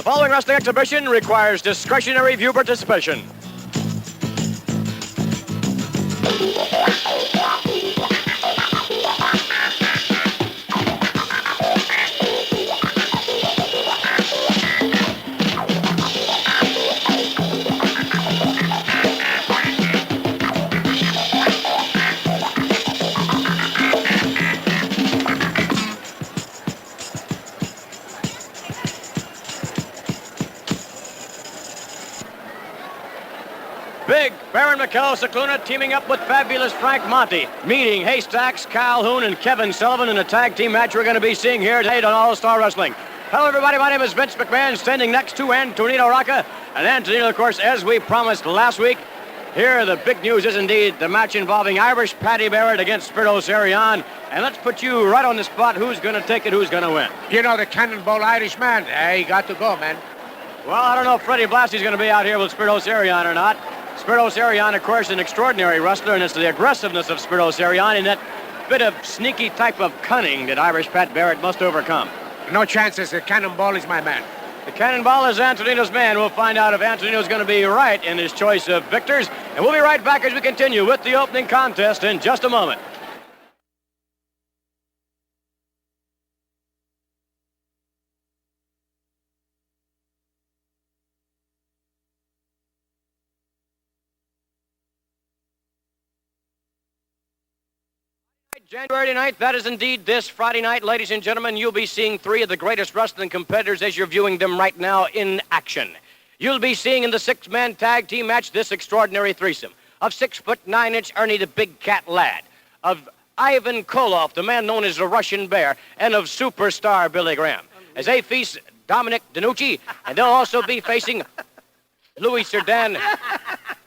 The following wrestling exhibition requires discretionary viewer participation. Big Baron Mikel Scicluna teaming up with fabulous Frank Monte, meeting Haystacks, Calhoun, and Kevin Sullivan in a tag team match we're going to be seeing here today on All-Star Wrestling. Hello, everybody. My name is Vince McMahon, standing next to Antonino Rocca. And Antonino, of course, as we promised last week, here the big news is indeed the match involving Irish Paddy Barrett against Spiros Arion. And let's put you right on the spot. Who's going to take it? Who's going to win? You know, the cannonball Irishman. He got to go, man. Well, I don't know if Freddie Blasty's going to be out here with Spiros Arion or not. Spiros Arion, of course, an extraordinary wrestler, and it's the aggressiveness of Spiros Arion and that bit of sneaky type of cunning that Irish Pat Barrett must overcome. No chances. The cannonball is my man. The cannonball is Antonino's man. We'll find out if Antonino's going to be right in his choice of victors. And we'll be right back as we continue with the opening contest in just a moment. January 9th, that is indeed this Friday night. Ladies and gentlemen, you'll be seeing three of the greatest wrestling competitors as you're viewing them right now in action. You'll be seeing in the six-man tag team match this extraordinary threesome of 6'9" Ernie the Big Cat Ladd, of Ivan Koloff, the man known as the Russian Bear, and of superstar Billy Graham. As they face Dominic DeNucci, and they'll also be facing Louis Cerdan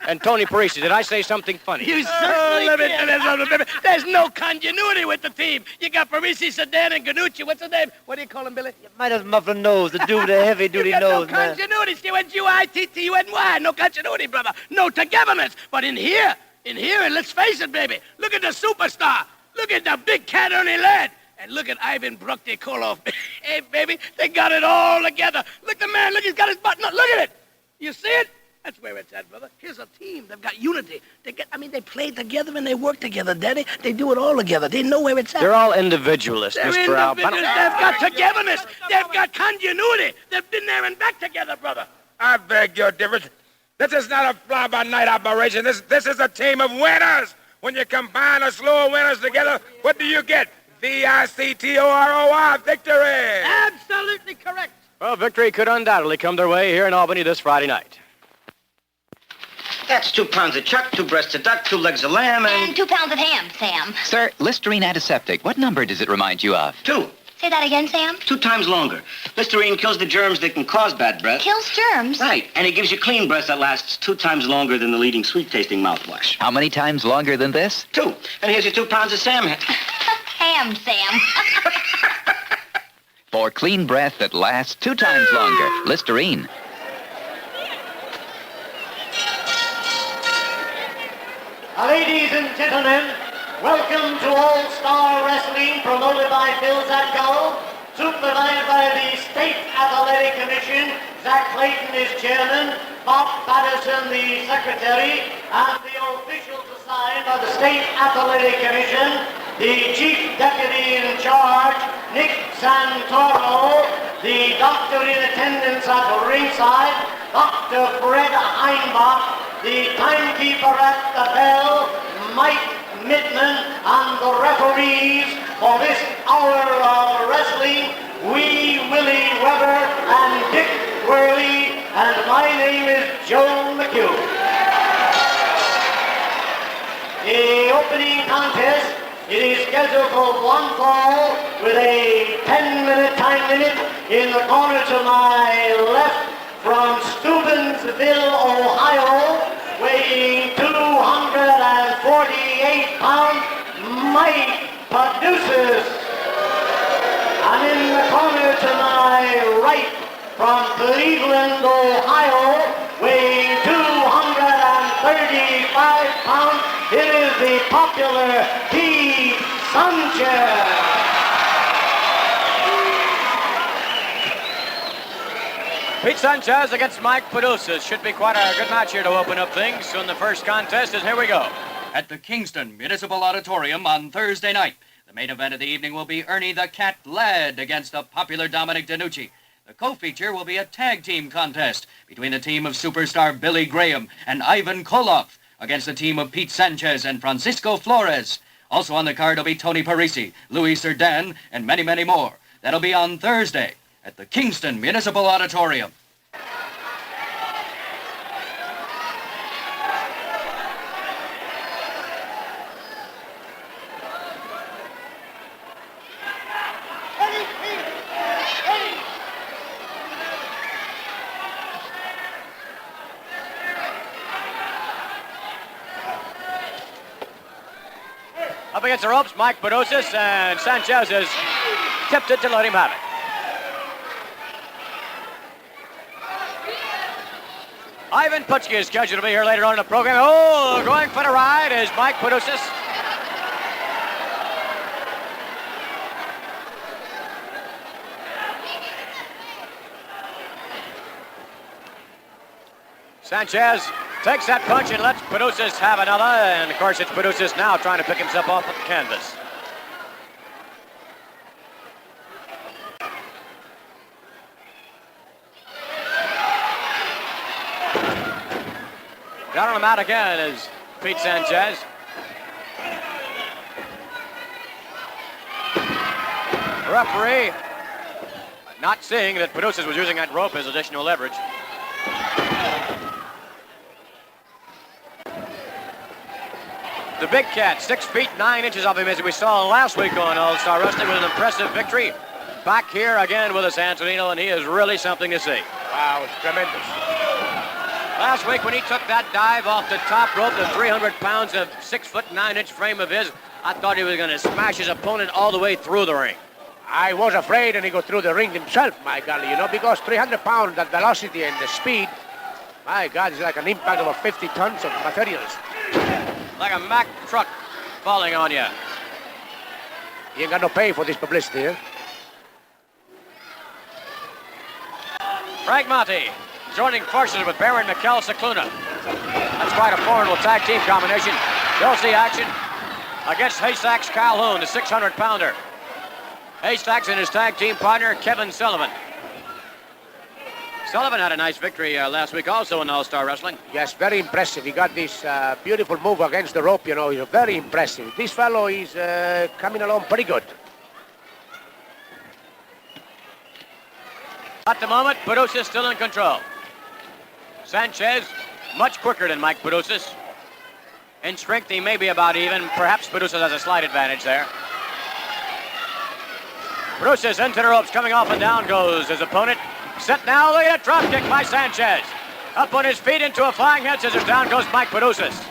and Tony Parisi. Did I say something funny? You certainly did. There's no continuity with the team. You got Parisi, Sedan, and Ganucci. What's the name? What do you call him, Billy? You might have muffled nose, the dude with the heavy-duty nose, no man. continuity. C-U-N-G-I-T-T-U-N-Y. No continuity, brother. No togetherness. But in here, and let's face it, baby, look at the superstar. Look at the big cat Ernie Ladd. And look at Ivan Brukty Koloff. Hey, baby, they got it all together. Look, the man, look, he's got his button up. Look at it. You see it? That's where it's at, brother. Here's a team. They've got unity. They play together and they work together, Daddy. They do it all together. They know where it's at. They're all individualists, They're Mr. Al. They've got togetherness. They've got continuity. They've been there and back together, brother. I beg your difference. This is not a fly-by-night operation. This is a team of winners. When you combine a slew of winners together, what do you get? V-I-C-T-O-R-O-R, victory. Absolutely correct. Well, victory could undoubtedly come their way here in Albany this Friday night. That's 2 pounds of chuck, 2 breasts of duck, 2 legs of lamb, And 2 pounds of ham, Sam. Sir, Listerine antiseptic. What number does it remind you of? 2. Say that again, Sam. 2 times longer. Listerine kills the germs that can cause bad breath. Kills germs. Right, and it gives you clean breath that lasts 2 times longer than the leading sweet-tasting mouthwash. How many times longer than this? 2. And here's your 2 pounds of Sam. Ham, Sam. For clean breath that lasts 2 times longer. Listerine. Ladies and gentlemen, welcome to All-Star Wrestling, promoted by Phil Zatko, supervised by the State Athletic Commission. Zach Clayton is chairman, Bob Patterson the secretary, and the officials assigned by the State Athletic Commission, the chief deputy in charge, Nick Santoro, the doctor in attendance at the ringside, Dr. Fred Heinbach, the timekeeper at the bell, Mike Midman, and the referees for this hour of wrestling, Wee Willie Weber and Dick Worley, and my name is Joe McHugh. The opening contest, it is scheduled for 1 fall with a 10-minute time limit. In the corner to my left, from Steubenville, Ohio, weighing 248 pounds, Mike Paidousis. And in the corner to my right, from Cleveland, Ohio, weighing 235 pounds, it is the popular T. Sanchez. Pete Sanchez against Mike Paidousis. Should be quite a good match here to open up things. So in the first contest, and here we go. At the Kingston Municipal Auditorium on Thursday night, the main event of the evening will be Ernie the Cat Ladd against the popular Dominic DeNucci. The co-feature will be a tag team contest between the team of superstar Billy Graham and Ivan Koloff against the team of Pete Sanchez and Francisco Flores. Also on the card will be Tony Parisi, Louis Cerdan, and many, many more. That'll be on Thursday at the Kingston Municipal Auditorium. Up against the ropes, Mike Paidousis, and Sanchez has tipped it to let him have it. Ivan Putski is scheduled to be here later on in the program. Oh, going for the ride is Mike Paidousis. Sanchez takes that punch and lets Paidousis have another, and of course it's Paidousis now trying to pick himself off of the canvas. Down on the mat again is Pete Sanchez. Referee not seeing that Paidousis was using that rope as additional leverage. The big cat, 6 feet 9 inches of him, as we saw last week on All-Star Wrestling, with an impressive victory. Back here again with us, Antonino, and he is really something to see. Wow, it's tremendous. Last week when he took that dive off the top rope, the 300 pounds of 6 foot 9 inch frame of his, I thought he was going to smash his opponent all the way through the ring. I was afraid, and he go through the ring himself, my golly, you know, because 300 pounds, that velocity and the speed, my God, it's like an impact of 50 tons of materials. Like a Mack truck falling on you. You ain't got no pay for this publicity, eh? Frank Monte joining forces with Barrett, Mikel, Scicluna. That's quite a formidable tag team combination. You'll see action against Haystacks Calhoun, the 600-pounder. Haystacks and his tag team partner, Kevin Sullivan. Sullivan had a nice victory last week also in All-Star Wrestling. Yes, very impressive. He got this beautiful move against the rope, you know. He's very impressive. This fellow is coming along pretty good. At the moment, Paidousis still in control. Sanchez, much quicker than Mike Paidousis. In strength, he may be about even. Perhaps Paidousis has a slight advantage there. Paidousis into the ropes, coming off and down goes his opponent. Set now, look at a drop kick by Sanchez. Up on his feet into a flying head scissors. Down goes Mike Paidousis.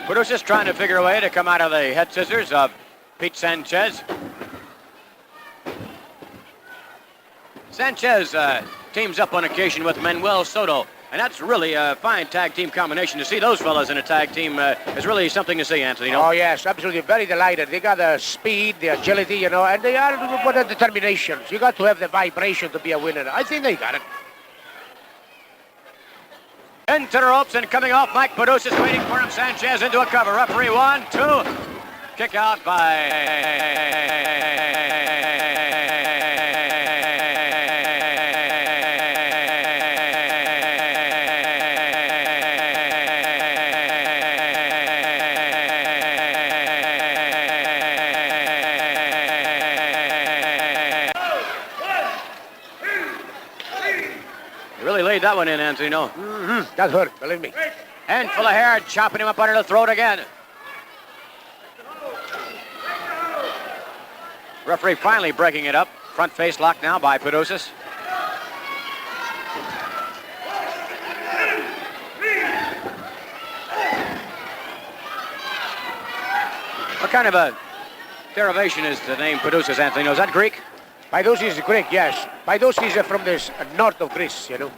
Paidousis trying to figure a way to come out of the head scissors of Pete Sanchez. Sanchez teams up on occasion with Manuel Soto, and that's really a fine tag team combination. To see those fellas in a tag team is really something to see, Anthony. Oh, yes, absolutely. Very delighted. They got the speed, the agility, you know, and they are with the determinations. You got to have the vibration to be a winner. I think they got it. Into the ropes and coming off, Mike Paidousis waiting for him. Sanchez into a cover. Referee 1, 2. Kick out by... Really laid that one in, Antonino. Mm-hmm. That hurt, believe me. Handful of hair, chopping him up under the throat again. Referee finally breaking it up. Front face locked now by Paidousis. What kind of a derivation is the name Paidousis, Antonino? Is that Greek? Paidousis is Greek, yes. Paidousis is from the north of Greece, you know,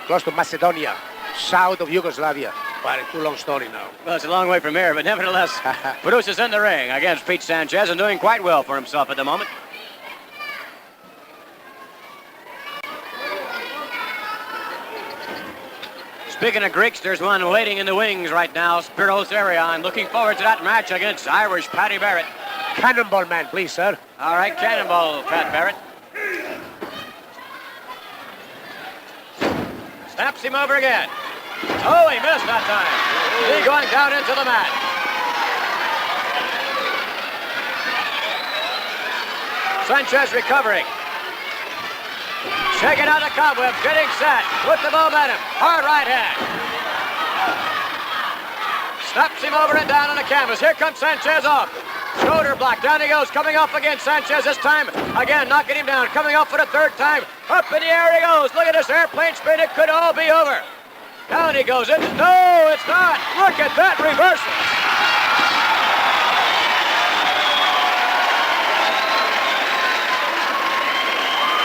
close to Macedonia, south of Yugoslavia. But it's too long story now. Well, it's a long way from here, but nevertheless, Paidousis in the ring against Pete Sanchez and doing quite well for himself at the moment. Speaking of Greeks, there's one waiting in the wings right now, Spiros Arion, looking forward to that match against Irish Paddy Barrett. Cannonball man, please, sir. All right, cannonball, Pat Barrett. Snaps him over again. Oh, he missed that time. He going down into the mat. Sanchez recovering. Shaking out the cobwebs, getting set. With the momentum. Hard right hand. Snaps him over and down on the canvas. Here comes Sanchez off. Shoulder block. Down he goes. Coming off against Sanchez this time. Again, knocking him down. Coming off for the third time. Up in the air he goes. Look at this airplane spin. It could all be over. Down he goes. No, it's not. Look at that reversal.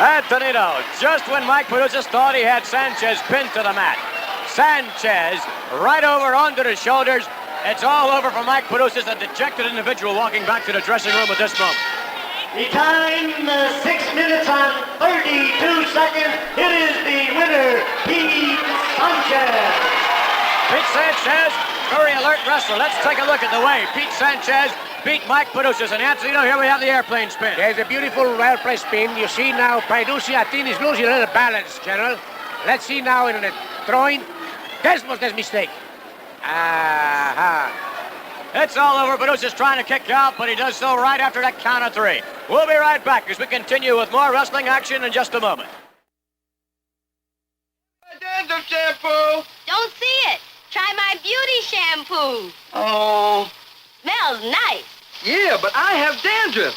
Antonino, just when Mike Paidousis thought he had Sanchez pinned to the mat. Sanchez right over onto the shoulders. It's all over for Mike Paidousis, a dejected individual walking back to the dressing room at this moment. The time, 6 minutes and 32 seconds. It is the winner, Pete Sanchez. Pete Sanchez, very alert wrestler. Let's take a look at the way Pete Sanchez beat Mike Paidousis. And Antonino, here we have the airplane spin. There's a beautiful airplane spin. You see now, Paidousis, I think, is losing a little balance, General. Let's see now in the throwing. This was his mistake. It's all over. Paidousis trying to kick out, but he does so right after that count of 3. We'll be right back as we continue with more wrestling action in just a moment. Dandruff shampoo. Don't see it. Try my beauty shampoo. Oh. Smells nice. Yeah, but I have dandruff.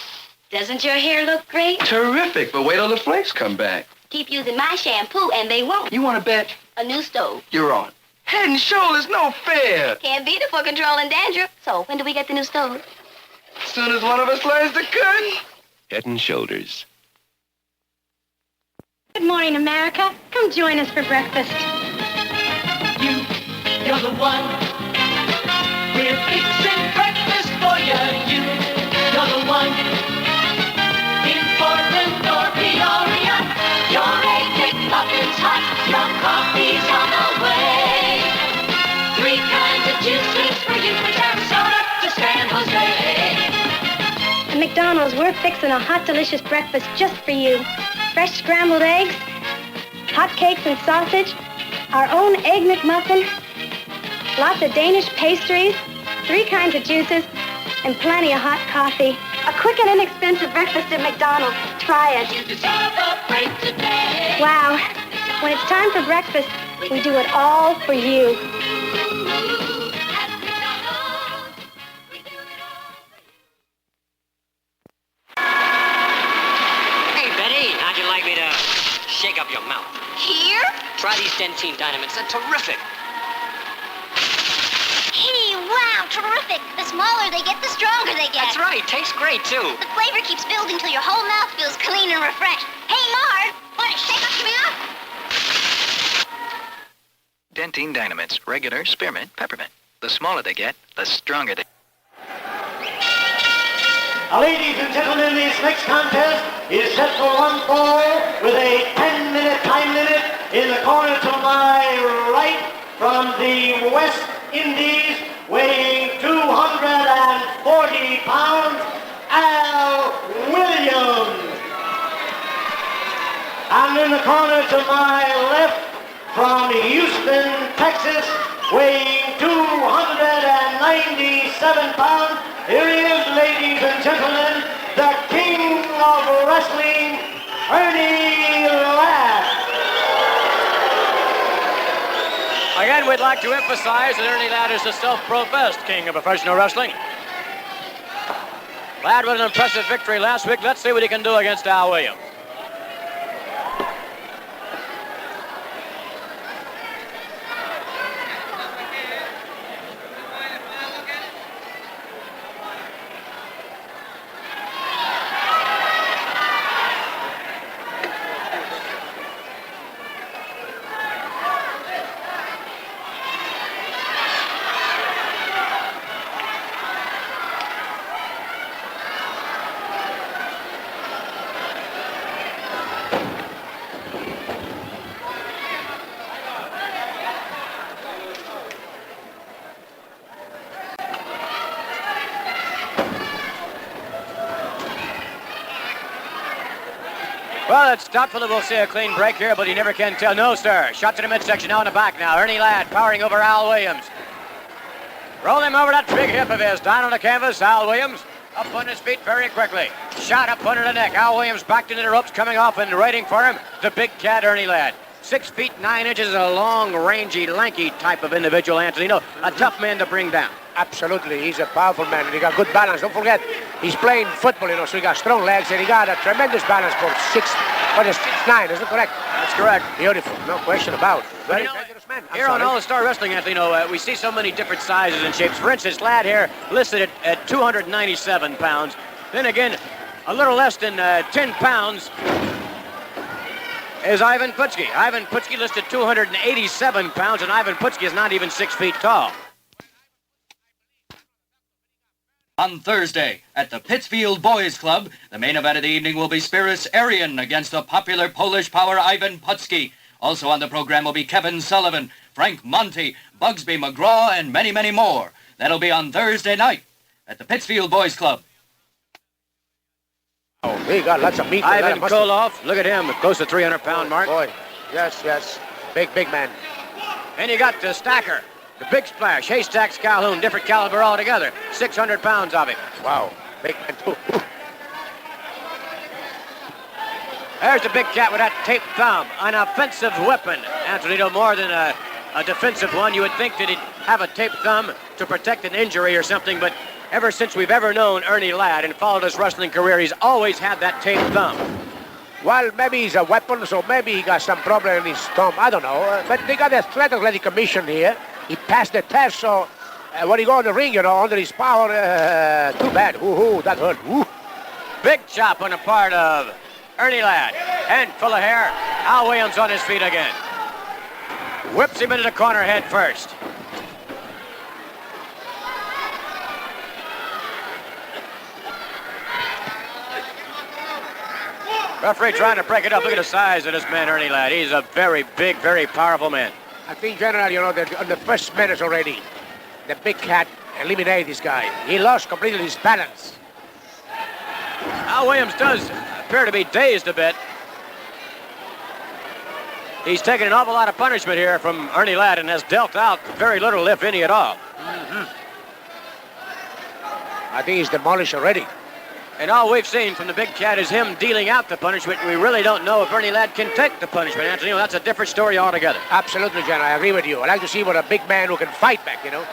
Doesn't your hair look great? Terrific, but wait till the flakes come back. Keep using my shampoo and they won't. You want to bet? A new stove. You're on. Head and Shoulders, no fair. Can't beat it for controlling dandruff. So, when do we get the new stove? As soon as one of us learns to cook. Head and Shoulders. Good morning, America. Come join us for breakfast. You're the one. We're fixing breakfast for you. You're the one. In Portland or Peoria, your egg McMuffin's hot, your coffee's on the way. 3 kinds of juices for you from Sarasota to San Jose. At McDonald's, we're fixing a hot, delicious breakfast just for you. Fresh scrambled eggs, hot cakes and sausage, our own Egg McMuffin, lots of Danish pastries, 3 kinds of juices, and plenty of hot coffee. A quick and inexpensive breakfast at McDonald's. Try it. You deserve a break today. Wow. When it's time for breakfast, we do it all for you. At McDonald's, we do it all for you. Hey, Betty, how'd you like me to shake up your mouth? Here? Try these Dentine Dynamics. They're terrific. Hey, wow, terrific. The smaller they get, the stronger they get. That's right. Tastes great, too. The flavor keeps building till your whole mouth feels clean and refreshed. Hey, Marge, want to shake up your mouth? Dentine Dynamics. Regular, spearmint, peppermint. The smaller they get, the stronger they... Ladies and gentlemen, this next contest is set for one fall with a 10-minute time limit. In the corner to my right, from the West Indies, weighing 240 pounds, Al Williams. And in the corner to my left, from Houston, Texas, weighing 297 pounds, here he is, ladies and gentlemen, the king of wrestling, Ernie Ladd. Again, we'd like to emphasize that Ernie Ladd is the self-professed king of professional wrestling. Ladd with an impressive victory last week. Let's see what he can do against Al Williams. Well, it's doubtful that we'll see a clean break here, but you never can tell. No, sir. Shot to the midsection, now in the back now. Ernie Ladd powering over Al Williams. Roll him over that big hip of his. Down on the canvas, Al Williams up on his feet very quickly. Shot up under the neck. Al Williams backed into the ropes, coming off and waiting for him. The big cat, Ernie Ladd. 6 feet 9 inches, a long, rangy, lanky type of individual, Anthony. No, a tough man to bring down. Absolutely, he's a powerful man, and he got good balance. Don't forget, he's playing football, you know, so he got strong legs, and he got a tremendous balance for 6'9", is it correct? That's correct. Beautiful, no question about it. Very you know, dangerous man. Here on All Star Wrestling, Anthony, we see so many different sizes and shapes. For instance, Ladd here listed at 297 pounds. Then again, a little less than 10 pounds is Ivan Putski. Ivan Putski listed 287 pounds, and Ivan Putski is not even 6 feet tall. On Thursday, at the Pittsfield Boys Club, the main event of the evening will be Spiros Arion against the popular Polish power Ivan Putski. Also on the program will be Kevin Sullivan, Frank Monte, Bugsby McGraw, and many, many more. That'll be on Thursday night at the Pittsfield Boys Club. Oh, he got lots of meat. Ivan Koloff, look at him, close to 300-pound mark. Boy, yes, big man. And you got the Stacker. The Big Splash, Haystacks, Calhoun, different caliber altogether. 600 pounds of him. Wow, big man too. There's the big cat with that taped thumb, an offensive weapon. Antonino, more than a defensive one. You would think that he'd have a taped thumb to protect an injury or something, but ever since we've ever known Ernie Ladd and followed his wrestling career, he's always had that taped thumb. Well, maybe he's a weapon, so maybe he got some problem in his thumb. I don't know. But they got a athletic commission here. He passed the test, so when he go in the ring, you know, under his power, too bad. Ooh, that hurt. Ooh. Big chop on the part of Ernie Ladd. And full of hair, Al Williams on his feet again. Whips him into the corner head first. Referee trying to break it up. Look at the size of this man, Ernie Ladd. He's a very big, very powerful man. I think, General, you know, that on the first minutes already, the big cat eliminated this guy. He lost completely his balance. Al Williams does appear to be dazed a bit. He's taken an awful lot of punishment here from Ernie Ladd and has dealt out very little, if any, at all. I think he's demolished already. And all we've seen from the big cat is him dealing out the punishment. We really don't know if Ernie Ladd can take the punishment, Anthony. That's a different story altogether. Absolutely, John. I agree with you. I like to see what a big man who can fight back, you know.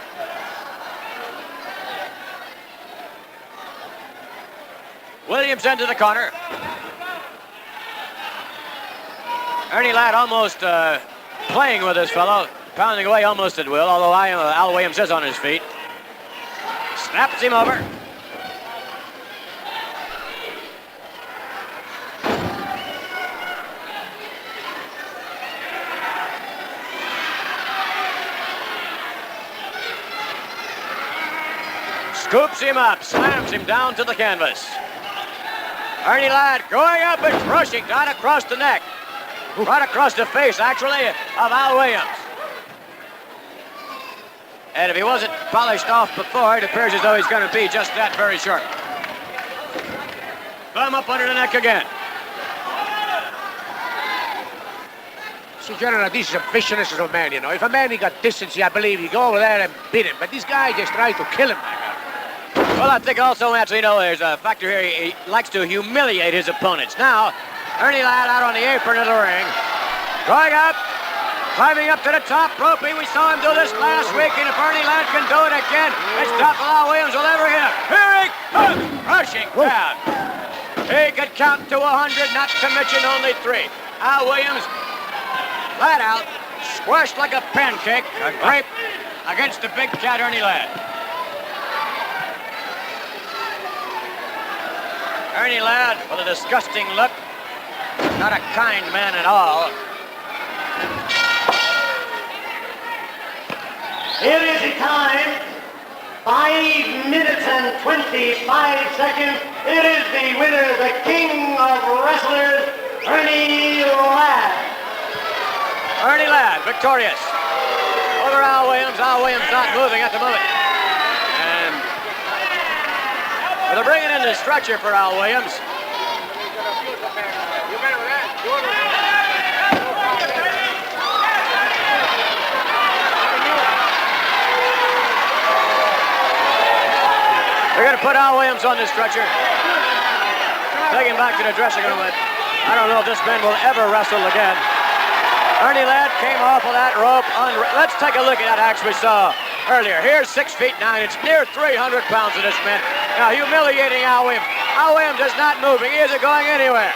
Williams into the corner. Ernie Ladd almost playing with this fellow, pounding away almost at will, although Al Williams is on his feet. Snaps him over. Scoops him up, slams him down to the canvas. Ernie Ladd going up and crushing down across the neck. Right across the face, actually, of Al Williams. And if he wasn't polished off before, it appears as though he's going to be just that very sharp. Thumb up under the neck again. See, General, this is a viciousness of a man, you know. If a man, he got distance, I believe, you go over there and beat him. But this guy just tried to kill him. Well, I think also, Anthony, there's a factor here. He likes to humiliate his opponents. Now, Ernie Ladd out on the apron of the ring. Going up, climbing up to the top rope. We saw him do this last week, and if Ernie Ladd can do it again, it's doubtful Al Williams will ever hit him. Here he comes, rushing down. He could count to 100, not to mention only 3. Al Williams, flat out, squashed like a pancake, a grape, against the big cat, Ernie Ladd. Ernie Ladd with a disgusting look. Not a kind man at all. Here is the time. 5 minutes and 25 seconds. It is the winner, the king of wrestlers, Ernie Ladd. Ernie Ladd, victorious. Over Al Williams. Al Williams not moving at the moment. And they're bringing in the stretcher for Al Williams. They're going to put Al Williams on the stretcher. Take him back to the dressing room. I don't know if this man will ever wrestle again. Ernie Ladd came off of that rope. Let's take a look at that action we saw earlier. Here's 6'9". It's near 300 pounds of this man. Now humiliating Al Williams. Al Williams is not moving. He isn't going anywhere.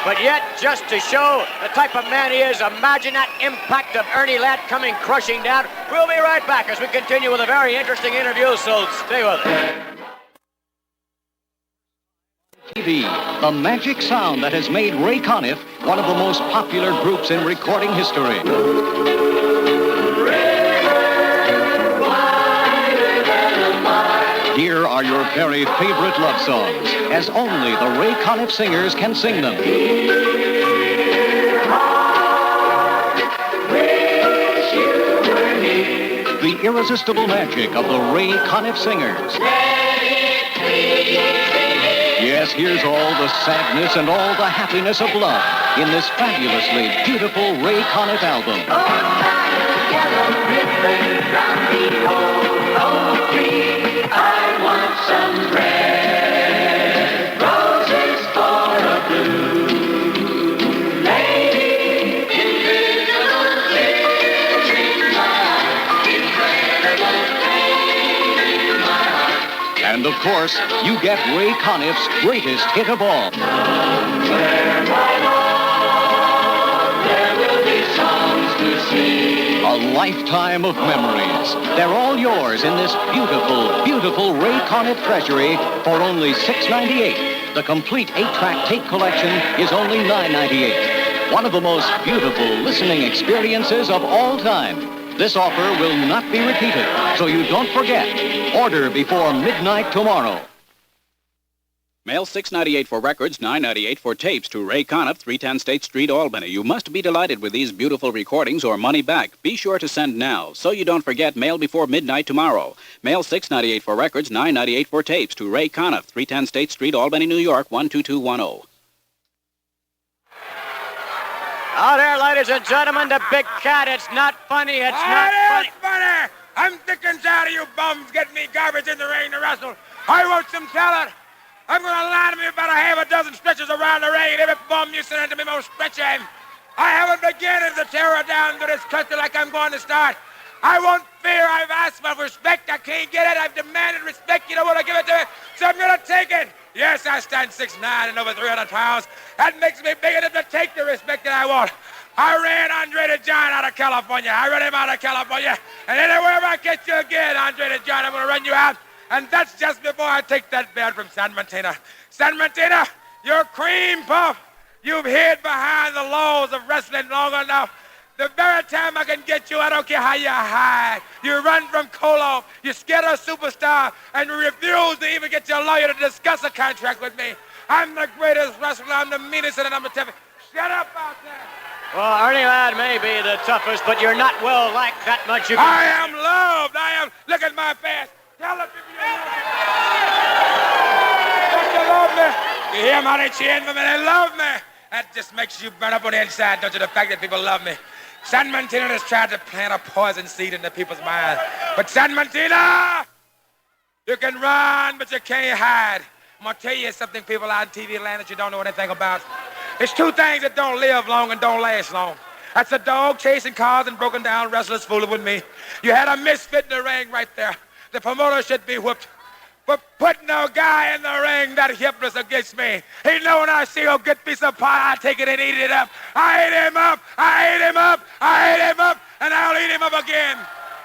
But yet, just to show the type of man he is, imagine that impact of Ernie Ladd coming crushing down. We'll be right back as we continue with a very interesting interview, so stay with us. TV, the magic sound that has made Ray Conniff one of the most popular groups in recording history. Here are your very favorite love songs, as only the Ray Conniff singers can sing them. The irresistible magic of the Ray Conniff singers. Yes, here's all the sadness and all the happiness of love in this fabulously beautiful Ray Conniff album. I want some red roses for a blue lady. Invisible things in my heart, incredible things in my heart. And of course, you get Ray Conniff's greatest hit of all. Somewhere there will be songs to sing. A lifetime of memories. They're all yours in this beautiful, beautiful Ray Conniff treasury for only $6.98. The complete 8-track tape collection is only $9.98. One of the most beautiful listening experiences of all time. This offer will not be repeated, so you don't forget. Order before midnight tomorrow. Mail $6.98 for records, $9.98 for tapes to Ray Conniff, 310 State Street, Albany. You must be delighted with these beautiful recordings or money back. Be sure to send now, so you don't forget. Mail before midnight tomorrow. Mail $6.98 for records, $9.98 for tapes to Ray Conniff, 310 State Street, Albany, New York, 12210. Out there, ladies and gentlemen, the big cat. It's not funny. It's not funny. Funny. I'm sick and tired of you bums getting me garbage in the ring to wrestle. I want some talent. I'm going to line me about a half a dozen stretches around the ring, and every bum you send to me most stretching. I haven't begun to tear her down to this country like I'm going to start. I won't fear. I've asked for respect. I can't get it. I've demanded respect. You don't want to give it to me, so I'm going to take it. Yes, I stand 6'9" and over 300 pounds. That makes me big enough to take the respect that I want. I ran Andre the Giant out of California. I ran him out of California. And anywhere I catch you again, Andre the Giant, I'm going to run you out. And that's just before I take that belt from San Martino. San Martino, you're cream puff. You've hid behind the laws of wrestling long enough. The very time I can get you, I don't care how you hide. You run from Koloff. You scared a superstar, and you refuse to even get your lawyer to discuss a contract with me. I'm the greatest wrestler. I'm the meanest, and I'm the toughest. Shut up out there. Well, Ernie Ladd may be the toughest, but you're not well liked that much. I am loved. I am. Look at my face. Tell the people you love me. Don't you love me? You hear them how they cheering for me? They love me. That just makes you burn up on the inside, don't you? The fact that people love me. San Martino has tried to plant a poison seed into people's minds. But San Martino, you can run, but you can't hide. I'm going to tell you something, people out in TV land, that you don't know anything about. It's two things that don't live long and don't last long. That's a dog chasing cars and broken down wrestlers fooling with me. You had a misfit in the ring right there. The promoter should be whooped for putting a guy in the ring that helpless against me. He know when I see a good piece of pie, I take it and eat it up. I ate him up, I ate him up, I ate him up, and I'll eat him up again.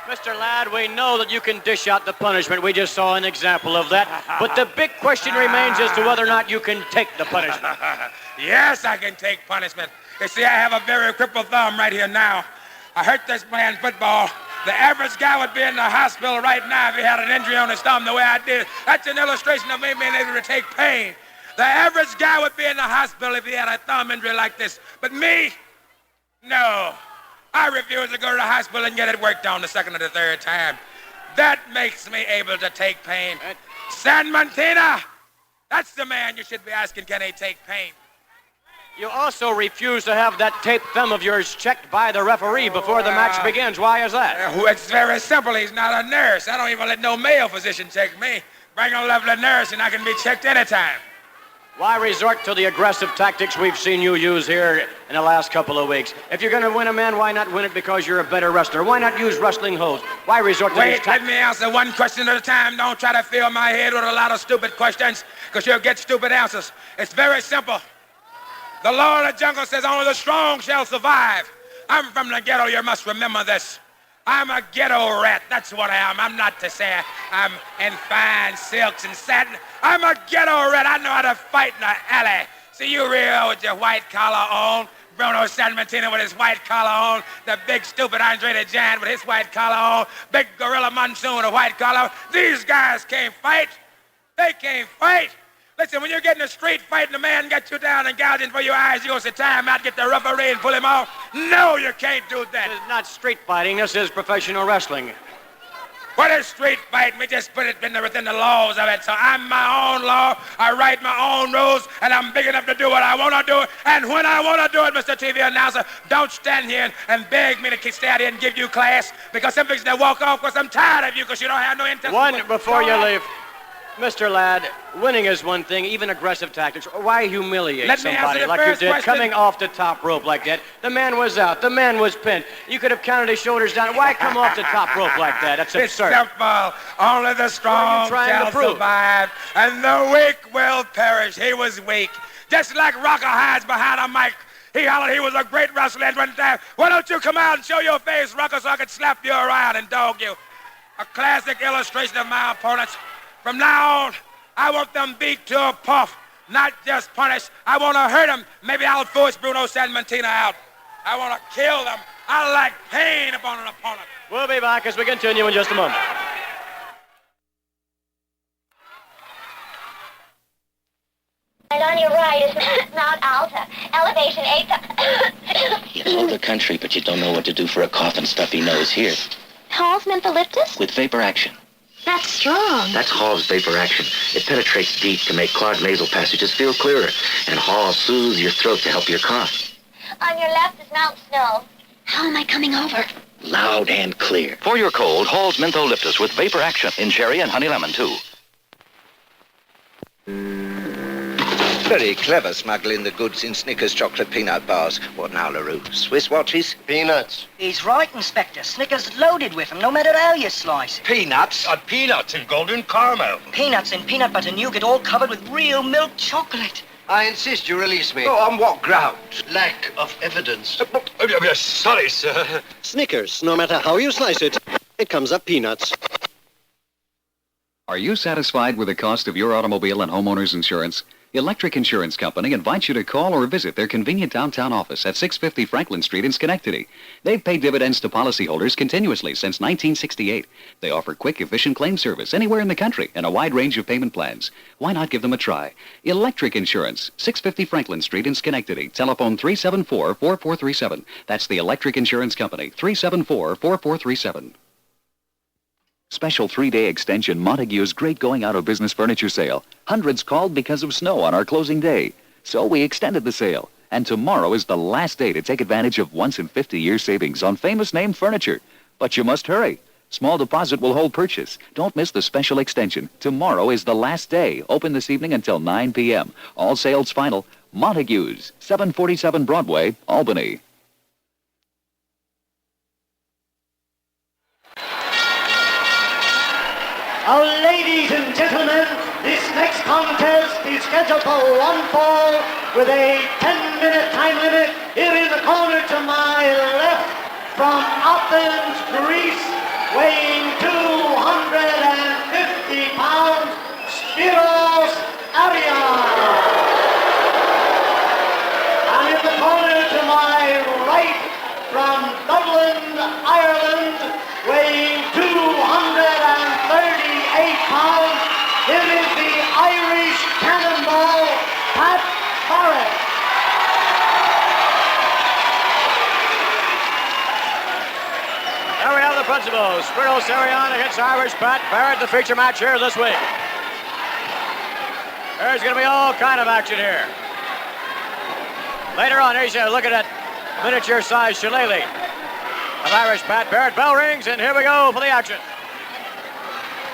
Mr. Ladd, we know that you can dish out the punishment. We just saw an example of that. But the big question remains as to whether or not you can take the punishment. Yes, I can take punishment. You see, I have a very crippled thumb right here now. I hurt this playing football. The average guy would be in the hospital right now if he had an injury on his thumb the way I did. That's an illustration of me being able to take pain. The average guy would be in the hospital if he had a thumb injury like this. But me, no. I refuse to go to the hospital and get it worked on the second or the third time. That makes me able to take pain. San Martina, that's the man you should be asking, can he take pain? You also refuse to have that taped thumb of yours checked by the referee before the match begins. Why is that? It's very simple. He's not a nurse. I don't even let no male physician check me. Bring a lovely nurse and I can be checked anytime. Why resort to the aggressive tactics we've seen you use here in the last couple of weeks? If you're going to win a man, why not win it because you're a better wrestler? Why not use wrestling hose? Why resort to these tactics? Let me answer one question at a time. Don't try to fill my head with a lot of stupid questions because you'll get stupid answers. It's very simple. The law of the jungle says only the strong shall survive. I'm from the ghetto, you must remember this. I'm a ghetto rat, that's what I am. I'm not to say I'm in fine silks and satin. I'm a ghetto rat, I know how to fight in the alley. See you real with your white collar on, Bruno San Martino with his white collar on, the big stupid Andre the Giant with his white collar on, big Gorilla Monsoon with a white collar. These guys can't fight. They can't fight. Listen, when you're getting a street fight and the man gets you down and gouging for your eyes, you go say, time out, get the referee and pull him off. No, you can't do that. This is not street fighting. This is professional wrestling. What is street fighting? We just put it within the laws of it. So I'm my own law. I write my own rules, and I'm big enough to do what I want to do. And when I want to do it, Mr. TV announcer, don't stand here and beg me to stay out here and give you class because I'm fixing to walk off because I'm tired of you because you don't have no interest. One before you leave. Mr. Ladd, winning is one thing, even aggressive tactics. Why humiliate somebody like you did, coming off the top rope like that? The man was out. The man was pinned. You could have counted his shoulders down. Why come off the top rope like that? That's absurd. It's simple. Only the strong shall survive, and the weak will perish. He was weak. Just like Rocker hides behind a mic. He hollered he was a great wrestler at one time. Why don't you come out and show your face, Rocker, so I can slap you around and dog you? A classic illustration of my opponents. From now on, I want them beat to a puff, not just punished. I want to hurt them. Maybe I'll force Bruno San Martino out. I want to kill them. I like pain upon an opponent. We'll be back as we continue in just a moment. And on your right is Mount Alta, elevation 8. You know the country, but you don't know what to do for a cough and stuffy nose here. Hall's mentholyptus? With vapor action. That's strong. That's Hall's vapor action. It penetrates deep to make clogged nasal passages feel clearer. And Hall soothes your throat to help your cough. On your left is Mount Snow. How am I coming over? Loud and clear. For your cold, Hall's mentholyptus with vapor action in cherry and honey lemon, too. Very clever smuggling the goods in Snickers chocolate peanut bars. What now, LaRue? Swiss watches? Peanuts. He's right, Inspector. Snickers loaded with them, no matter how you slice it. Peanuts? Peanuts and golden caramel. Peanuts and peanut butter nougat all covered with real milk chocolate. I insist you release me. Oh, on what grounds? Lack of evidence. Sorry, sir. Snickers, no matter how you slice it, it comes up peanuts. Are you satisfied with the cost of your automobile and homeowner's insurance? Electric Insurance Company invites you to call or visit their convenient downtown office at 650 Franklin Street in Schenectady. They've paid dividends to policyholders continuously since 1968. They offer quick, efficient claim service anywhere in the country and a wide range of payment plans. Why not give them a try? Electric Insurance, 650 Franklin Street in Schenectady. Telephone 374-4437. That's the Electric Insurance Company, 374-4437. Special 3-day extension Montague's great going out of business furniture sale. Hundreds called because of snow on our closing day. So we extended the sale. And tomorrow is the last day to take advantage of once-in-50-year savings on famous name furniture. But you must hurry. Small deposit will hold purchase. Don't miss the special extension. Tomorrow is the last day. Open this evening until 9 p.m. All sales final. Montague's, 747 Broadway, Albany. Now, ladies and gentlemen, this next contest is scheduled for one fall with a 10-minute time limit. Here in the corner to my left, from Athens, Greece, weighing 250 pounds, Spiros Arion. And in the corner to my right, from Dublin, Ireland, weighing 238 pounds, here is the Irish Cannonball, responsible. Spiros Arion against Irish Pat Barrett, the feature match here this week. There's going to be all kind of action here. Later on, here's a look at that miniature-sized shillelagh of Irish Pat Barrett. Bell rings, and here we go for the action.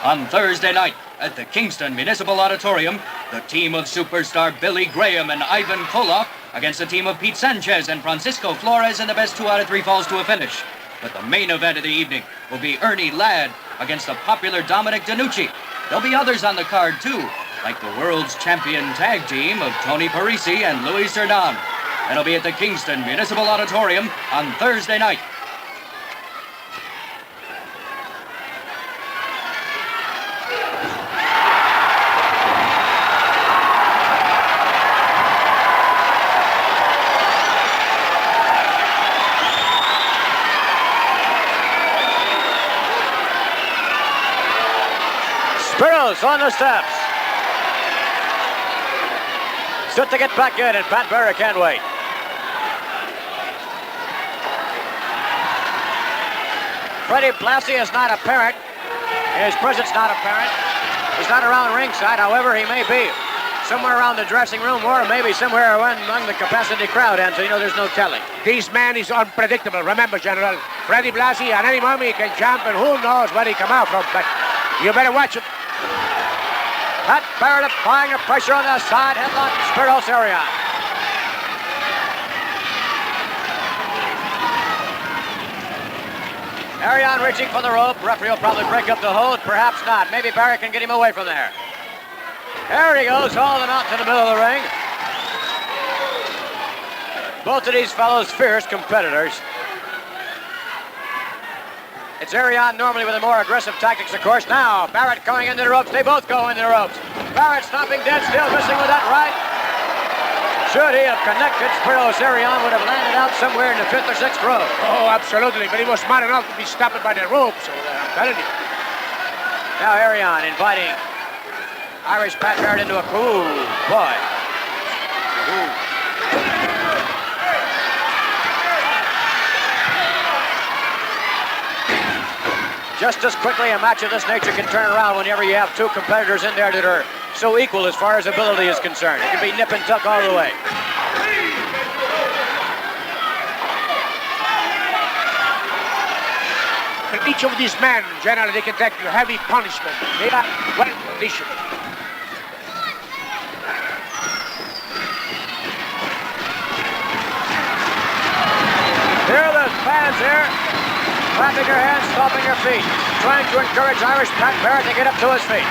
On Thursday night at the Kingston Municipal Auditorium, the team of superstar Billy Graham and Ivan Koloff against the team of Pete Sanchez and Francisco Flores in the best 2 out of 3 falls to a finish. But the main event of the evening will be Ernie Ladd against the popular Dominic DiNucci. There'll be others on the card, too, like the world's champion tag team of Tony Parisi and Louis Cerdan. It'll be at the Kingston Municipal Auditorium on Thursday night. Spiros on the steps. Set to get back in, and Pat Barrett can't wait. Freddie Blassie is not apparent. His presence not apparent. He's not around ringside. However, he may be somewhere around the dressing room or maybe somewhere among the capacity crowd, and so you know there's no telling. This man is unpredictable. Remember, General, Freddie Blassie at any moment he can jump, and who knows where he come out from. But you better watch him. Pat Barrett applying the pressure on the side headlock. Spiros Arion. Arion reaching for the rope. Referee will probably break up the hold. Perhaps not. Maybe Barrett can get him away from there. There he goes, hauling them out to the middle of the ring. Both of these fellows fierce competitors. It's Arion normally with the more aggressive tactics, of course. Now, Barrett going into the ropes. They both go into the ropes. Barrett stopping dead still, missing with that right. Should he have connected, Spiros Arion would have landed out somewhere in the 5th or 6th row. Oh, absolutely. But he was smart enough to be stopped by the ropes. So I'm telling you. Now Arion inviting Irish Pat Barrett into a cool boy. Ooh. Just as quickly a match of this nature can turn around whenever you have two competitors in there that are so equal as far as ability is concerned. It can be nip and tuck all the way. For each of these men, generally, they can take heavy punishment. They are well conditioned. Here are the fans here, clapping your hands, stomping your feet, trying to encourage Irish Pat Barrett to get up to his feet.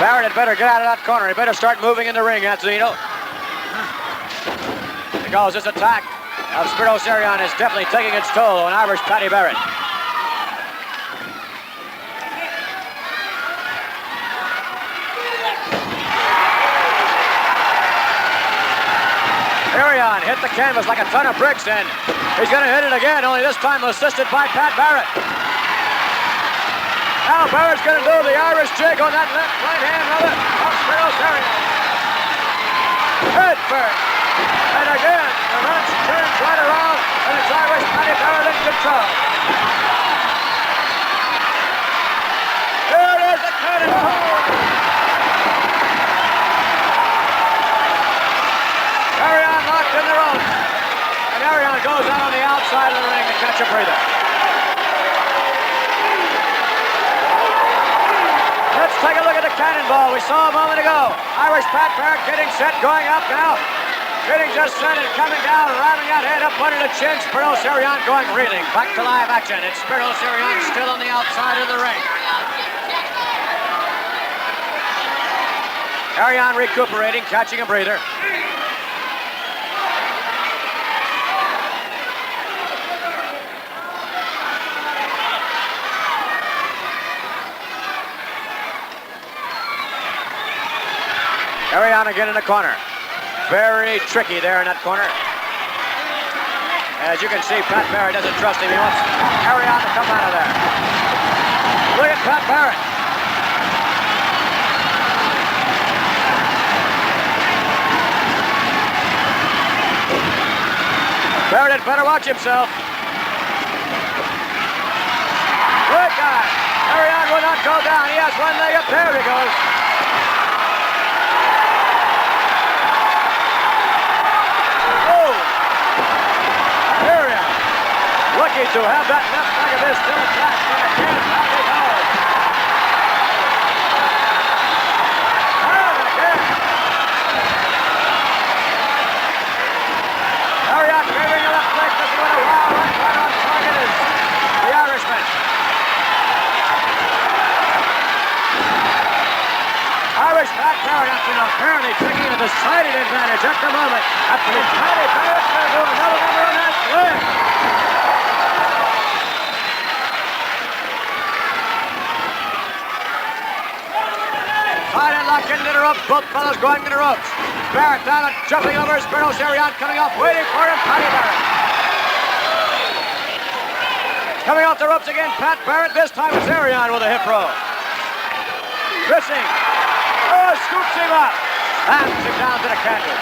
Barrett had better get out of that corner. He better start moving in the ring, Antonino. Because this attack of Spiros Arion is definitely taking its toll on Irish Patty Barrett. Arion hit the canvas like a ton of bricks, and he's going to hit it again, only this time assisted by Pat Barrett. Now Barrett's going to do the Irish jig on that left right hand of it. Spiros Arion. Head first. And again, the wrench turns right around, and it's Irish Patty Barrett in control. Here is the cannonball. Arion locked in the ropes. And Arion goes out on the outside of the ring to catch a breather. Let's take a look at the cannonball we saw a moment ago. Irish Pat Barrett getting set, going up now. Getting just set and coming down, ramming that head up under the chin. Spiros Arion going reeling. Back to live action. It's Spiros Arion still on the outside of the ring. Arion recuperating, catching a breather. Arion again in the corner. Very tricky there in that corner. As you can see, Pat Barrett doesn't trust him. He wants Arion to come out of there. Look at Pat Barrett. Barrett had better watch himself. Good guy. Arion will not go down. He has one leg up. There he goes. Lucky to have that left leg of his still attached, but again, how they go. And again. Arion favoring the left leg, doesn't want to wow. Right on target is the Irishman. Irish Pat Barrett after apparently taking a decided advantage at the moment. After the Patty Barrett's going to do another number on that leg. Tied and locked into the ropes. Both fellows going to the ropes. Barrett down and jumping over Spiros. Arion coming off, waiting for him. Patty Barrett. Coming off the ropes again. Pat Barrett. This time it's Arion with a hip roll. Missing. Oh, scoops him up. Slams him down to the canvas.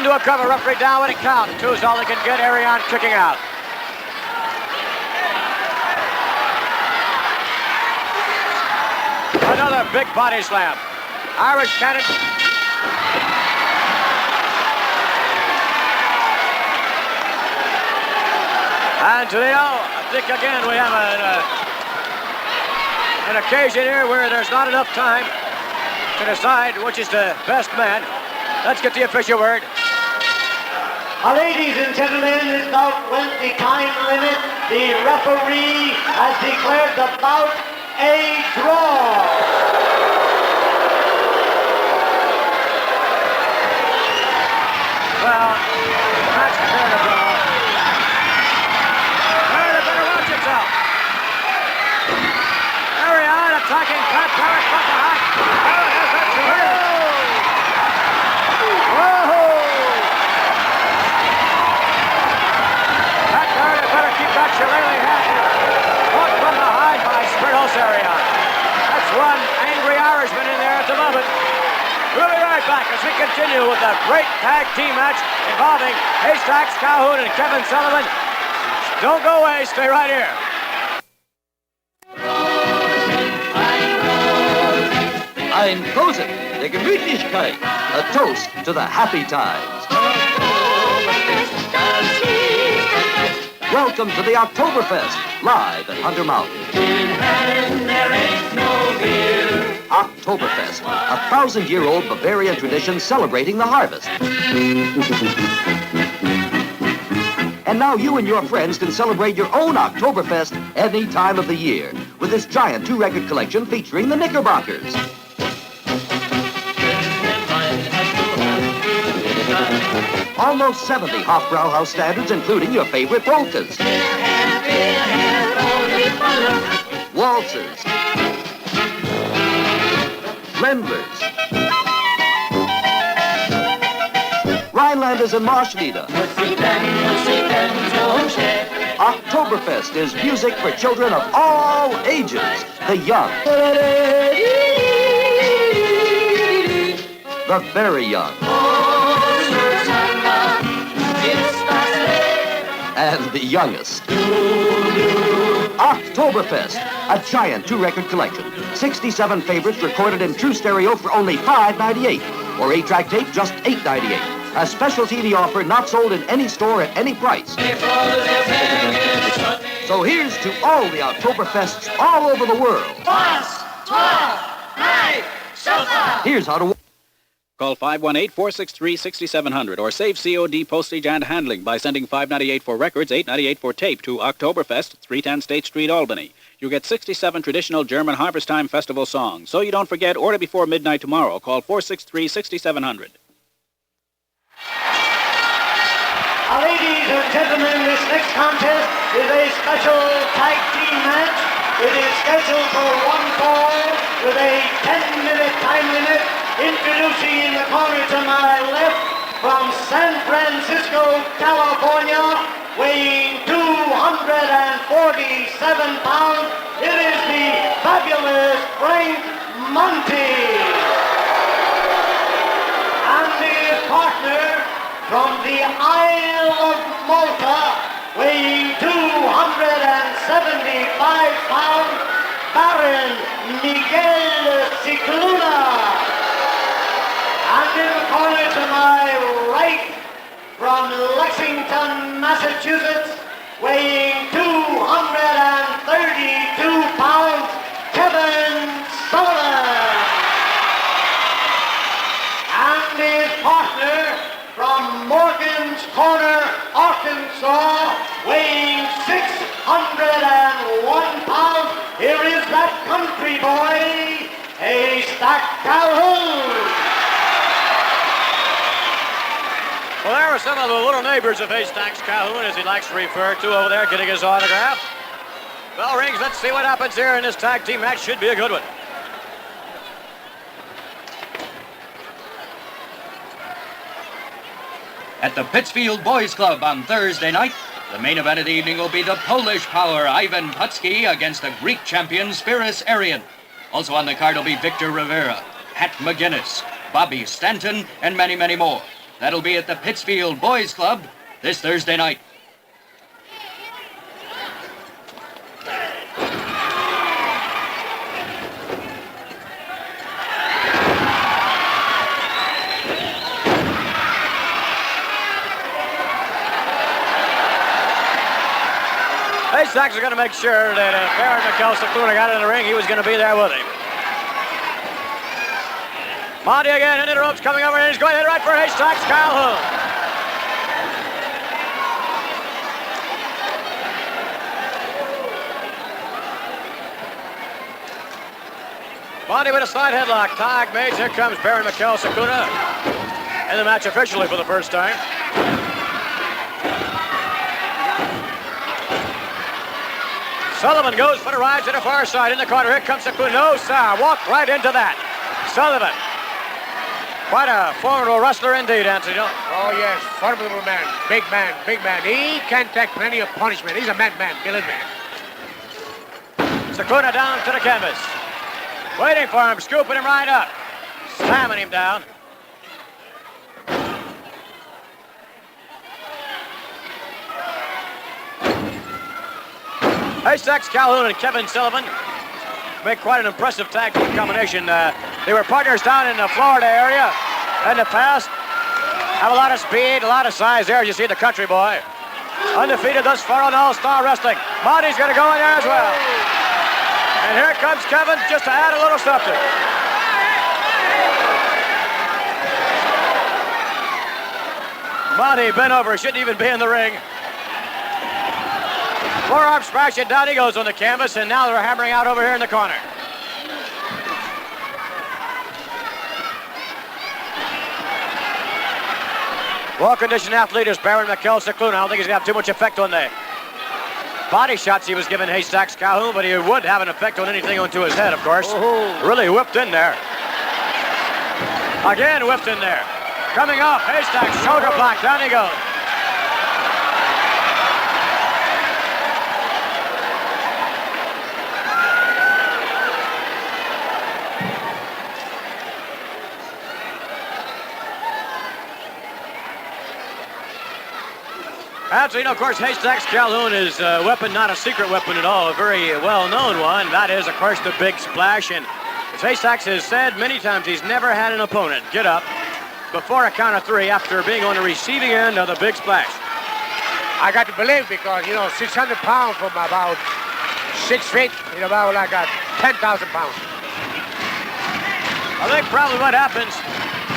Into a cover. Referee down with a count. Two's all he can get. Arion kicking out. Another big body slam. Irish cannon. And to the I think again we have an occasion here where there's not enough time to decide which is the best man. Let's get the official word. Ladies and gentlemen, this bout went the time limit. The referee has declared the bout a draw. Well, that's kind of draw. Barrett better watch himself. Arion attacking Pat Barrett from behind. Barrett has that to him. Whoa! Pat Barrett had better keep that shillelagh hat. Caught from behind by Spiros Arion. That's one angry Irishman in there at the moment. We'll be right back as we continue with a great tag team match involving Haystacks, Calhoun, and Kevin Sullivan. Don't go away. Stay right here. Ein Prosit, der Gemütlichkeit, a toast to the happy times. Welcome to the Oktoberfest, live at Hunter Mountain. Oktoberfest, a 1,000-year-old Bavarian tradition celebrating the harvest. And now you and your friends can celebrate your own Oktoberfest any time of the year with this giant 2-record collection featuring the Knickerbockers. Almost 70 Hofbrauhaus standards, including your favorite polkas, waltzes, Lendlers, Rhinelanders, and Marschlieder. Oktoberfest is music for children of all ages, the young, the very young, and the youngest. Oktoberfest, a giant 2-record collection. 67 favorites recorded in true stereo for only $5.98, or 8-track tape just $8.98. A special TV offer not sold in any store at any price. So here's to all the Oktoberfests all over the world. Here's how to... Call 518-463-6700 or save COD postage and handling by sending $5.98 for records, $8.98 for tape to Oktoberfest, 310 State Street, Albany. You get 67 traditional German Harvest Time Festival songs. So you don't forget, order before midnight tomorrow. Call 463-6700. Ladies and gentlemen, this next contest is a special tag team match. It is scheduled for one fall with a 10-minute time limit. Introducing in the corner to my left from San Francisco, partner from the Isle of Malta, weighing 275 pounds, Baron Mikel Scicluna. And in the corner to my right, from Lexington, Massachusetts, weighing 232 pounds, Kevin Sullivan. And his partner from Morgan's Corner, Arkansas, weighing 601 pounds. Here is that country boy, Haystacks Calhoun. Well, there are some of the little neighbors of Haystacks Calhoun, as he likes to refer to over there, getting his autograph. Bell rings. Let's see what happens here in this tag team match. Should be a good one. At the Pittsfield Boys Club on Thursday night, the main event of the evening will be the Polish power Ivan Putski against the Greek champion Spiros Arion. Also on the card will be Victor Rivera, Pat McGuinness, Bobby Stanton, and many, many more. That'll be at the Pittsfield Boys Club this Thursday night. Haystacks are going to make sure that if Barrett Mikel Scicluna got in the ring, he was going to be there with him. Monte again into the ropes, coming over, and he's going to hit right for Haystacks Calhoun. Monte with a side headlock. Tag made. Here comes Barrett Mikel Scicluna in the match officially for the first time. Sullivan goes for the ride to the far side in the corner. Here comes Scicluna. No, sir. Walk right into that. Sullivan. Quite a formidable wrestler indeed, Anthony. Oh, yes. Formidable man. Big man. Big man. He can take plenty of punishment. He's a madman. Believe me. Scicluna down to the canvas. Waiting for him. Scooping him right up. Slamming him down. Haystacks Calhoun and Kevin Sullivan make quite an impressive tag team combination. They were partners down in the Florida area in the past. Have a lot of speed, a lot of size there. You see the country boy. Undefeated thus far on All-Star Wrestling. Monte's going to go in there as well. And here comes Kevin just to add a little something. Monte bent over, shouldn't even be in the ring. Forearm smash, and down he goes on the canvas, and now they're hammering out over here in the corner. Well-conditioned athlete is Barrett Mikel Scicluna. I don't think he's going to have too much effect on the body shots he was giving Haystacks Calhoun, but he would have an effect on anything onto his head, of course. Really whipped in there. Again whipped in there. Coming up, Haystacks, shoulder block, down he goes. Absolutely, of course, Haystacks Calhoun is a weapon, not a secret weapon at all, a very well-known one. That is, of course, the big splash. And as Haystacks has said many times, he's never had an opponent get up before a count of three after being on the receiving end of the big splash. I got to believe because, 600 pounds from about 6 feet, about like 10,000 pounds. I think probably what happens,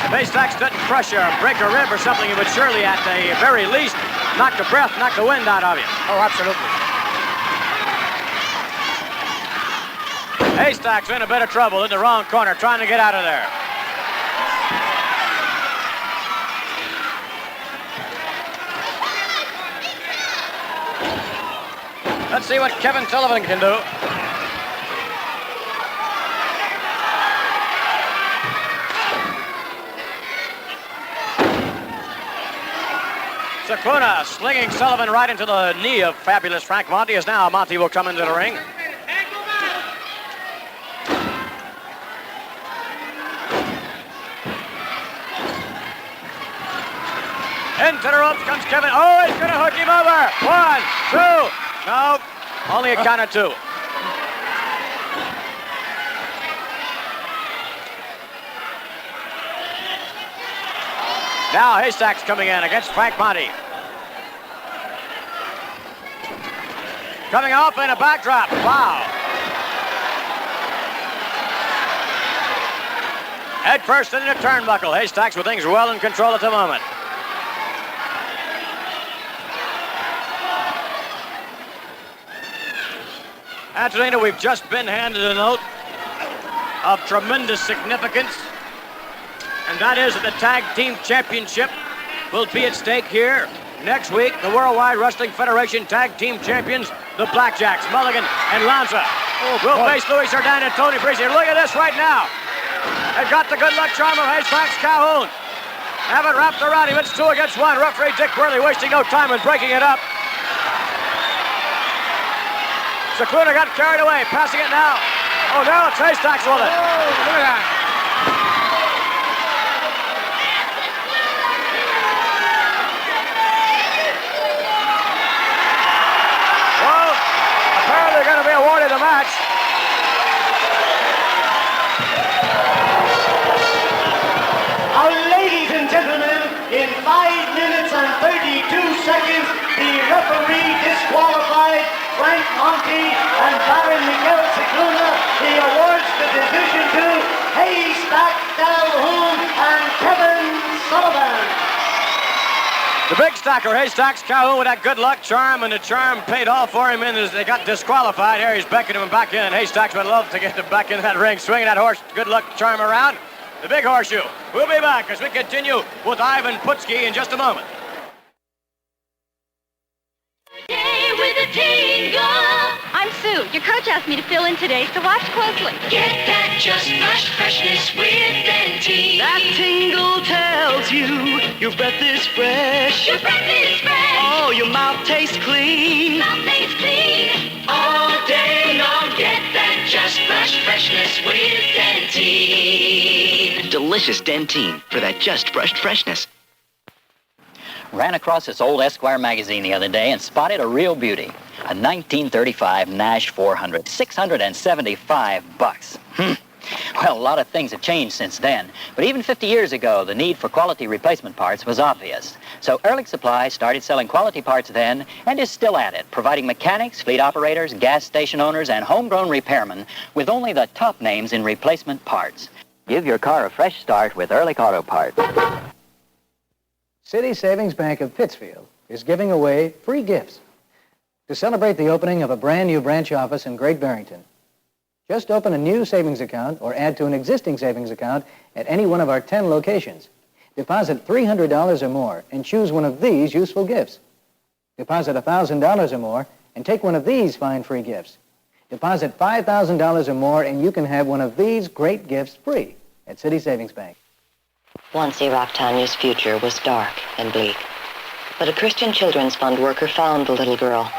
if Haystacks doesn't crush or break a rib or something, he would surely, at the very least, knock the breath, knock the wind out of you. Oh, absolutely. Haystacks in a bit of trouble in the wrong corner, trying to get out of there. Let's see what Kevin Sullivan can do. Scicluna slinging Sullivan right into the knee of fabulous Frank Monte. As now Monte will come into the ring. Into the ropes comes Kevin. Oh, he's going to hook him over. 1, 2. No, only a count of 2. Now Haystacks coming in against Frank Monte. Coming off in a backdrop. Wow. Head first into the turnbuckle. Haystacks with things well in control at the moment. Antonina, we've just been handed a note of tremendous significance, and that is that the Tag Team Championship will be at stake here next week. The Worldwide Wrestling Federation Tag Team Champions, the Blackjacks, Mulligan and Lanza, will face Louis Sardin and Tony Breezy. Look at this right now. They've got the good luck charm of Haystacks Calhoun. Have it wrapped around him. It's 2 against 1. Referee Dick Worley wasting no time in breaking it up. Scicluna got carried away, passing it now. Oh, now it's Haystacks with it. Oh, look at that. Well, apparently they're going to be awarded the match. Ladies and gentlemen, in 5 minutes and 32 seconds, the referee disqualified Frank Monte and Baron Mikel Scicluna. He awards the decision to Haystacks Calhoun and Kevin Sullivan. The big stacker, Haystacks Calhoun, with that good luck charm, and the charm paid off for him as they got disqualified. Here he's beckoning him back in. Haystacks would love to get him back in that ring, swinging that horse good luck charm around. The big horseshoe. We'll be back as we continue with Ivan Putski in just a moment. Day with a tingle. I'm Sue. Your coach asked me to fill in today, so watch closely. Get that just flush freshness with Dentine. That tingle tells you your breath is fresh. Your breath is fresh. Oh, your mouth tastes clean. Mouth tastes clean. All day long, get that just flush freshness with Dentine. Delicious Dentine for that just brushed freshness. Ran across this old Esquire magazine the other day and spotted a real beauty. A 1935 Nash 400, $675. Well, a lot of things have changed since then, but even 50 years ago, the need for quality replacement parts was obvious. So Ehrlich Supply started selling quality parts then and is still at it, providing mechanics, fleet operators, gas station owners, and homegrown repairmen with only the top names in replacement parts. Give your car a fresh start with Ehrlich Auto Parts. City Savings Bank of Pittsfield is giving away free gifts to celebrate the opening of a brand new branch office in Great Barrington. Just open a new savings account or add to an existing savings account at any one of our 10 locations. Deposit $300 or more and choose one of these useful gifts. Deposit $1,000 or more and take one of these fine free gifts. Deposit $5,000 or more and you can have one of these great gifts free at City Savings Bank. Once Iraq Tanya's future was dark and bleak. But a Christian Children's Fund worker found the little girl.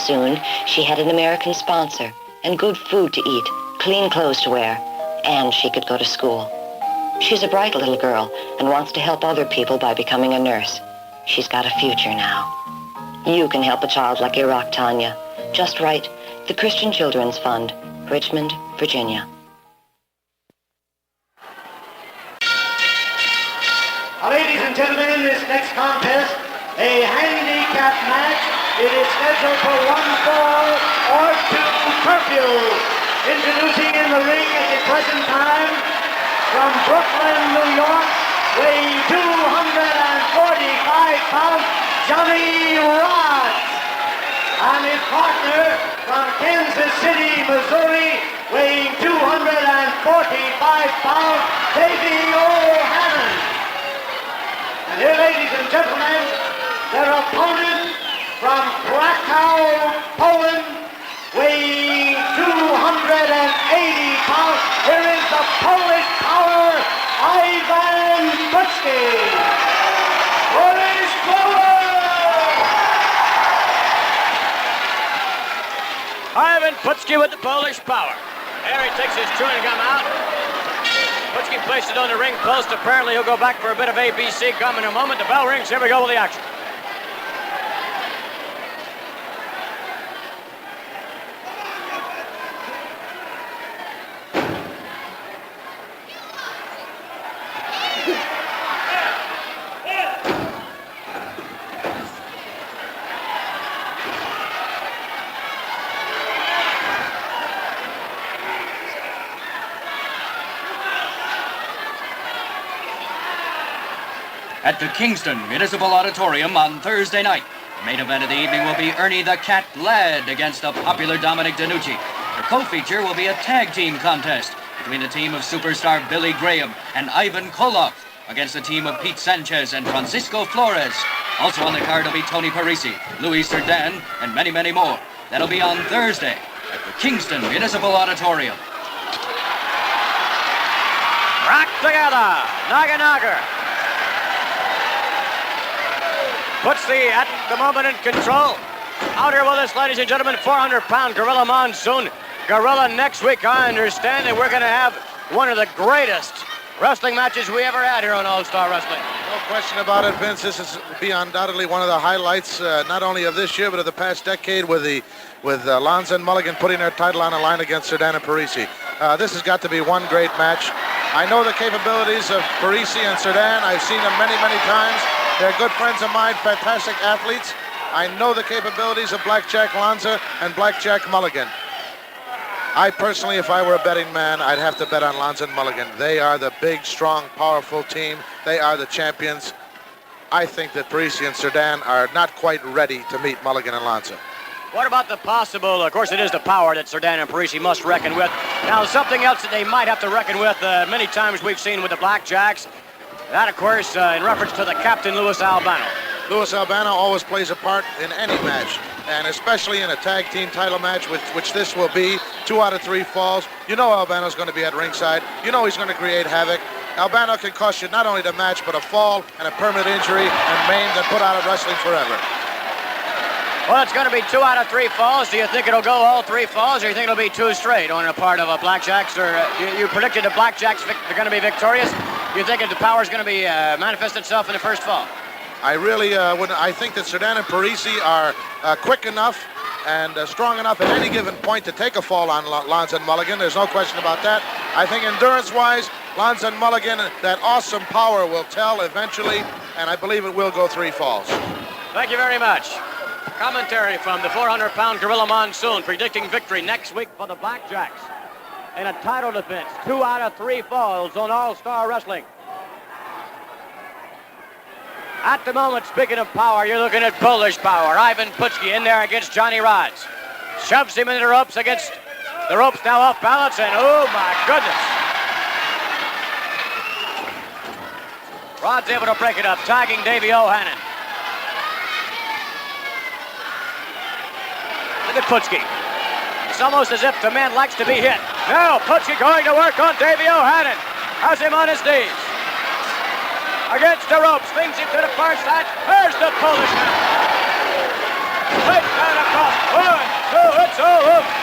Soon, she had an American sponsor and good food to eat, clean clothes to wear, and she could go to school. She's a bright little girl and wants to help other people by becoming a nurse. She's got a future now. You can help a child like Iraq Tanya. Just write the Christian Children's Fund, Richmond, Virginia. Ladies and gentlemen, in this next contest, a handicap match. It is scheduled for 1 fall or 2 curfews. Introducing in the ring at the present time, from Brooklyn, New York, weighing 245 pounds, Johnny Rodz. And his partner from Kansas City, Missouri, weighing 245 pounds, Davey O'Hannon. And here, ladies and gentlemen, their opponent from Krakow, Poland, weighing 280 pounds. Here is the Polish power, Ivan Putski. Polish power! Ivan Putski with the Polish power. There he takes his chewing gum out. Putski placed it on the ring post. Apparently he'll go back for a bit of ABC gum in a moment. The bell rings. Here we go with the action. At the Kingston Municipal Auditorium on Thursday night, the main event of the evening will be Ernie the Cat Ladd against the popular Dominic DeNucci. The co-feature will be a tag team contest between the team of superstar Billy Graham and Ivan Koloff against the team of Pete Sanchez and Francisco Flores. Also on the card will be Tony Parisi, Louis Cerdan, and many, many more. That'll be on Thursday at the Kingston Municipal Auditorium. Rock together. Naga. Putski at the moment in control. Out here with us, ladies and gentlemen, 400-pound Gorilla Monsoon. Gorilla next week, I understand that we're going to have one of the greatest wrestling matches we ever had here on All-Star Wrestling. No question about it, Vince. This is be undoubtedly one of the highlights, not only of this year, but of the past decade with Lanza and Mulligan putting their title on the line against Cerdan and Parisi. This has got to be one great match. I know the capabilities of Parisi and Cerdan. I've seen them many, many times. They're good friends of mine, fantastic athletes. I know the capabilities of Blackjack Lanza and Blackjack Mulligan. I personally, if I were a betting man, I'd have to bet on Lanza and Mulligan. They are the big, strong, powerful team. They are the champions. I think that Parisi and Cerdan are not quite ready to meet Mulligan and Lanza. What about the possible, of course it is the power that Cerdan and Parisi must reckon with. Now something else that they might have to reckon with, many times we've seen with the Blackjacks. That, of course, in reference to the captain, Luis Albano. Luis Albano always plays a part in any match, and especially in a tag team title match, which this will be. 2 out of 3 falls. You know Albano's going to be at ringside. You know he's going to create havoc. Albano can cost you not only the match, but a fall and a permanent injury and maimed and put out of wrestling forever. Well, it's going to be 2 out of 3 falls. Do you think it'll go all 3 falls, or you think it'll be 2 straight on a part of a Blackjacks? Or you predicted the Blackjacks are going to be victorious? You think the power is going to be manifest itself in the first fall? I really wouldn't. I think that Cerdan and Parisi are quick enough and strong enough at any given point to take a fall on Lanza and Mulligan. There's no question about that. I think endurance-wise, Lanza and Mulligan, that awesome power will tell eventually, and I believe it will go 3 falls. Thank you very much. Commentary from the 400-pound Gorilla Monsoon predicting victory next week for the Blackjacks in a title defense. 2 out of 3 falls on All-Star Wrestling. At the moment, speaking of power, you're looking at Polish power. Ivan Putski in there against Johnny Rodz. Shoves him into the ropes against the ropes now off balance, and oh my goodness. Rodz able to break it up, tagging Davey O'Hannon. Look at Putski. It's almost as if the man likes to be hit. Now Putski going to work on Davey O'Hannon. Has him on his knees. Against the ropes, swings him to the far side. There's the Polish man. Right down across. 1, 2, it's all over.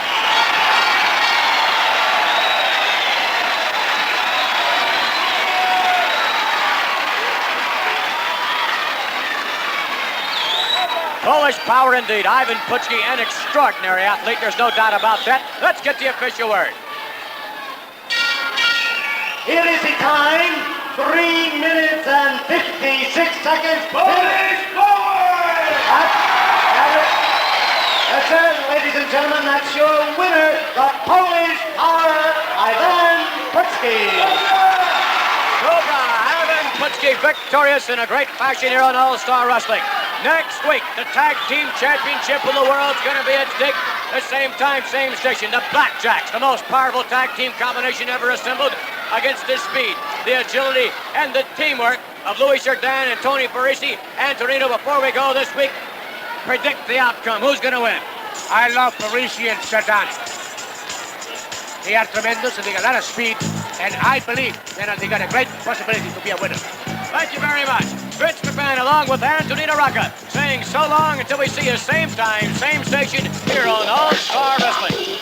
Polish power indeed. Ivan Putski, an extraordinary athlete. There's no doubt about that. Let's get the official word. Here is the time. 3 minutes and 56 seconds. Polish forward! That's it, ladies and gentlemen. That's your winner, the Polish power, Ivan Putski. Ivan Putski victorious in a great fashion here on All-Star Wrestling. Next week, the Tag Team Championship of the world is going to be at stake. The same time, same station. The Blackjacks, the most powerful tag team combination ever assembled, against the speed, the agility, and the teamwork of Louis Cerdan and Tony Parisi. And Torino, before we go this week, predict the outcome. Who's going to win? I love Parisi and Cerdan. They are tremendous and they got a lot of speed, and I believe that they got a great possibility to be a winner. Thank you very much. Vince McMahon along with Antonina Rocca saying so long until we see you same time, same station here on All-Star Wrestling.